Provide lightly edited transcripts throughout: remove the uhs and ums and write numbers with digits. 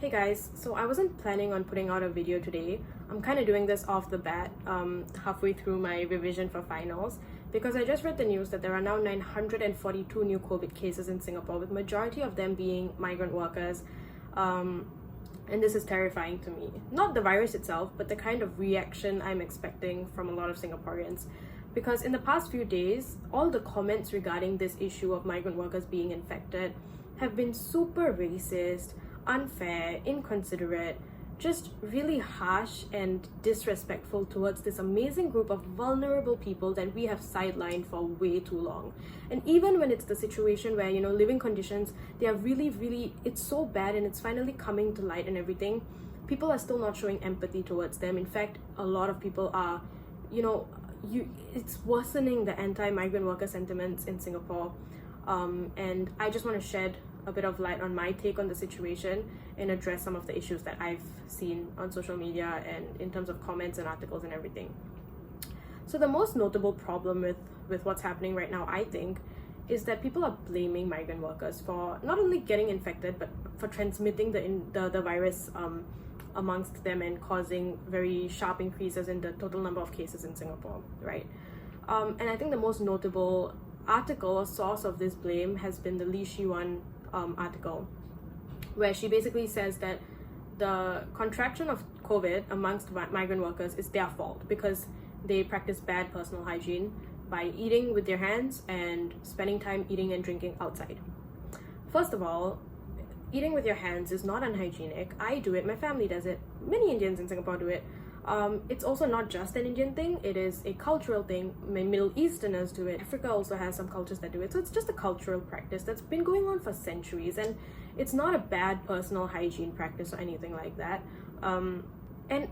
Hey guys, so I wasn't planning on putting out a video today. I'm kind of doing this off the bat, halfway through my revision for finals, because I just read the news that there are now 942 new COVID cases in Singapore, with majority of them being migrant workers. And this is terrifying to me. Not the virus itself, but the kind of reaction I'm expecting from a lot of Singaporeans. Because in the past few days, all the comments regarding this issue of migrant workers being infected have been super racist, unfair, inconsiderate, just really harsh and disrespectful towards this amazing group of vulnerable people that we have sidelined for way too long. And even when it's the situation where, living conditions, they are really, it's so bad and it's finally coming to light and everything, people are still not showing empathy towards them. In fact, a lot of people are, it's worsening the anti-migrant worker sentiments in Singapore. And I just want to shed a bit of light on my take on the situation and address some of the issues that I've seen on social media and in terms of comments and articles and everything. So the most notable problem with what's happening right now, I think, is that people are blaming migrant workers for not only getting infected but for transmitting the virus amongst them and causing very sharp increases in the total number of cases in Singapore, right? And I think the most notable article or source of this blame has been the shiwan article, where she basically says that the contraction of COVID amongst migrant workers is their fault because they practice bad personal hygiene by eating with their hands and spending time eating and drinking outside. First of all, eating with your hands is not unhygienic. I do it, my family does it, many Indians in Singapore do it. It's also not just an Indian thing, it is a cultural thing. Middle Easterners do it. Africa also has some cultures that do it. So it's just a cultural practice that's been going on for centuries, and it's not a bad personal hygiene practice or anything like that. And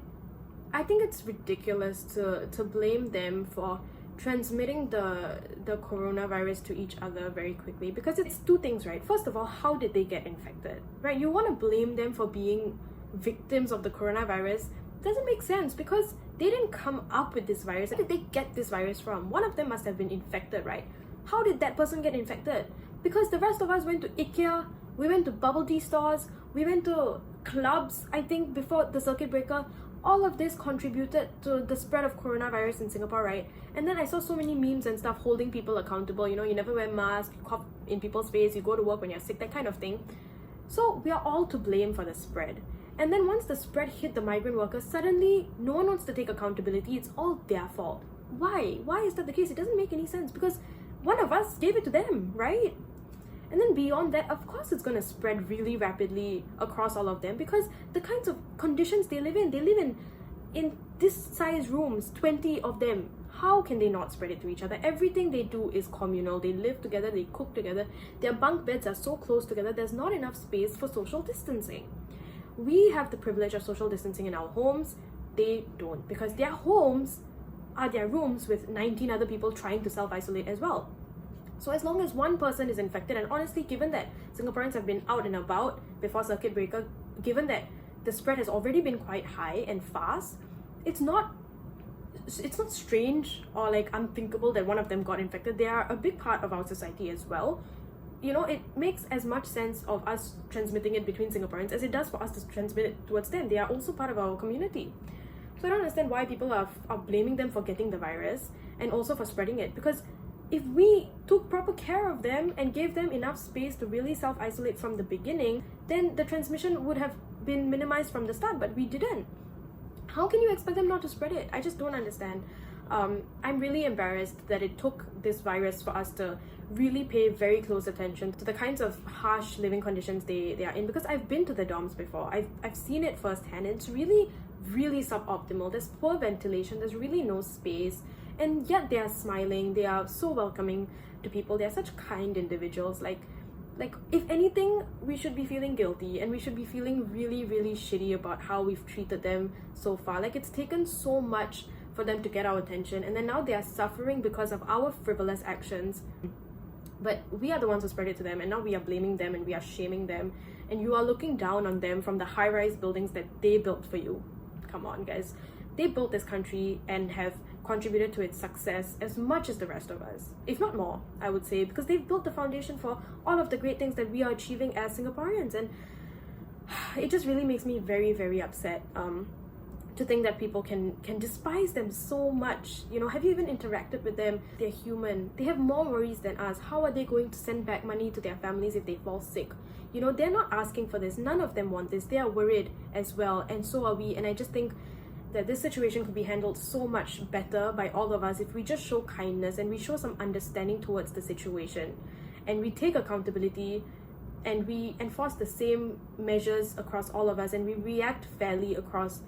I think it's ridiculous to blame them for transmitting the coronavirus to each other very quickly, because it's two things, right? First of all, how did they get infected, right? You want to blame them for being victims of the coronavirus. Doesn't make sense, because they didn't come up with this virus. Where did they get this virus from? One of them must have been infected, right? How did that person get infected? Because the rest of us went to IKEA, we went to bubble tea stores, we went to clubs, I think, before the circuit breaker. All of this contributed to the spread of coronavirus in Singapore, right? And then I saw so many memes and stuff holding people accountable. You never wear masks, you cough in people's face, you go to work when you're sick, that kind of thing. So we are all to blame for the spread. And then once the spread hit the migrant workers, suddenly no one wants to take accountability. It's all their fault. Why? Why is that the case? It doesn't make any sense, because one of us gave it to them, right? And then beyond that, of course it's going to spread really rapidly across all of them, because the kinds of conditions they live in this size rooms, 20 of them. How can they not spread it to each other? Everything they do is communal. They live together, they cook together. Their bunk beds are so close together, there's not enough space for social distancing. We have the privilege of social distancing in our homes. They don't, because their homes are their rooms with 19 other people trying to self-isolate as well. So as long as one person is infected, and honestly, given that Singaporeans have been out and about before circuit breaker, given that the spread has already been quite high and fast, it's not strange or like unthinkable that one of them got infected. They are a big part of our society as well. It makes as much sense of us transmitting it between Singaporeans as it does for us to transmit it towards them. They are also part of our community. So I don't understand why people are blaming them for getting the virus and also for spreading it, because if we took proper care of them and gave them enough space to really self-isolate from the beginning, then the transmission would have been minimized from the start, but we didn't. How can you expect them not to spread it? I just don't understand. I'm really embarrassed that it took this virus for us to really pay very close attention to the kinds of harsh living conditions they are in, because I've been to the dorms before. I've seen it firsthand. It's really suboptimal. There's poor ventilation, there's really no space, and yet they are smiling, they are so welcoming to people, they're such kind individuals. Like if anything, we should be feeling guilty and we should be feeling really shitty about how we've treated them so far. Like, it's taken so much for them to get our attention, and then now they are suffering because of our frivolous actions. But we are the ones who spread it to them, and now we are blaming them and we are shaming them, and you are looking down on them from the high-rise buildings that they built for you. Come on, guys. They built this country and have contributed to its success as much as the rest of us, if not more, I would say, because they've built the foundation for all of the great things that we are achieving as Singaporeans. And it just really makes me very, very upset to think that people can despise them so much. You know, have you even interacted with them? They're human. They have more worries than us. How are they going to send back money to their families if they fall sick? You know, they're not asking for this. None of them want this. They are worried as well, and so are we. And I just think that this situation could be handled so much better by all of us if we just show kindness and we show some understanding towards the situation, and we take accountability and we enforce the same measures across all of us, and we react fairly across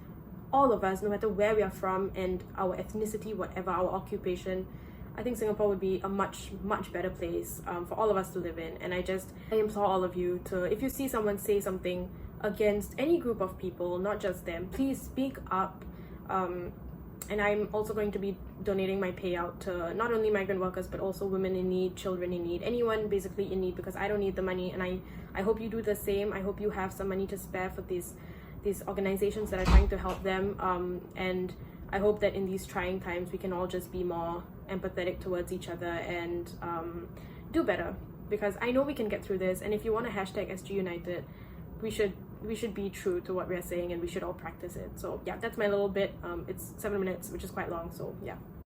all of us, no matter where we are from and our ethnicity, whatever, our occupation. I think Singapore would be a much, much better place for all of us to live in. And I implore all of you to, if you see someone say something against any group of people, not just them, please speak up. And I'm also going to be donating my payout to not only migrant workers, but also women in need, children in need, anyone basically in need, because I don't need the money. And I hope you do the same. I hope you have some money to spare for these organizations that are trying to help them. And I hope that in these trying times, we can all just be more empathetic towards each other and do better, because I know we can get through this. And if you want to hashtag SG United, we should be true to what we're saying, and we should all practice it. So yeah, that's my little bit. It's 7 minutes, which is quite long, so yeah.